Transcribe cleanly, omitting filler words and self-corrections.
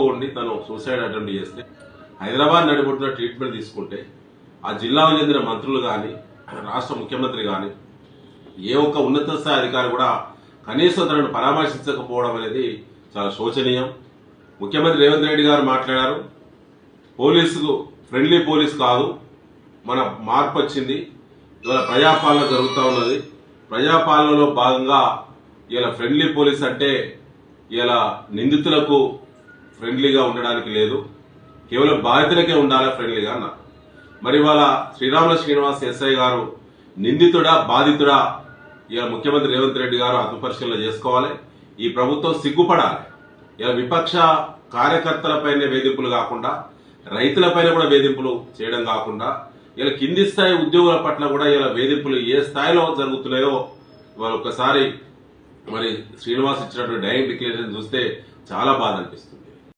ఉండి తను suicide attempt చేస్తే హైదరాబాద్ నడిబొట్టున ట్రీట్మెంట్ తీసుకుంటే ఆ జిల్లాకు చెందిన మంత్రులు కానీ రాష్ట్ర ముఖ్యమంత్రి కానీ ఏ ఒక్క ఉన్నత స్థాయి అధికారి కూడా కనీసం తనను పరామర్శించకపోవడం అనేది చాలా శోచనీయం. ముఖ్యమంత్రి రేవంత్ రెడ్డి గారు మాట్లాడారు, పోలీసుకు ఫ్రెండ్లీ పోలీస్ కాదు, మన మార్పు వచ్చింది, ఇవాళ ప్రజాపాలన జరుగుతూ ఉన్నది, ప్రజాపాలనలో భాగంగా ఇలా ఫ్రెండ్లీ పోలీస్ అంటే ఇలా నిందితులకు ఫ్రెండ్లీగా ఉండడానికి లేదు, కేవలం బాధితులకే ఉండాలా ఫ్రెండ్లీగా అన్నారు. మరి ఇవాళ శ్రీరాములు శ్రీనివాస్ ఎస్ఐ గారు నిందితుడా బాధితుడా ఇలా ముఖ్యమంత్రి రేవంత్ రెడ్డి గారు ఆత్మపరిశీలన చేసుకోవాలి. ఈ ప్రభుత్వం సిగ్గుపడాలి. ఇలా విపక్ష కార్యకర్తలపైనే వేధింపులు కాకుండా రైతులపైన కూడా వేధింపులు చేయడం కాకుండా ఇలా కింది స్థాయి ఉద్యోగుల పట్ల కూడా ఇలా వేధింపులు ఏ స్థాయిలో జరుగుతున్నాయో ఇవాళ ఒక్కసారి మరి శ్రీనివాస్ ఇచ్చినటువంటి డైరెక్ట్ డిక్లరేషన్ చూస్తే చాలా బాధ అనిపిస్తుంది.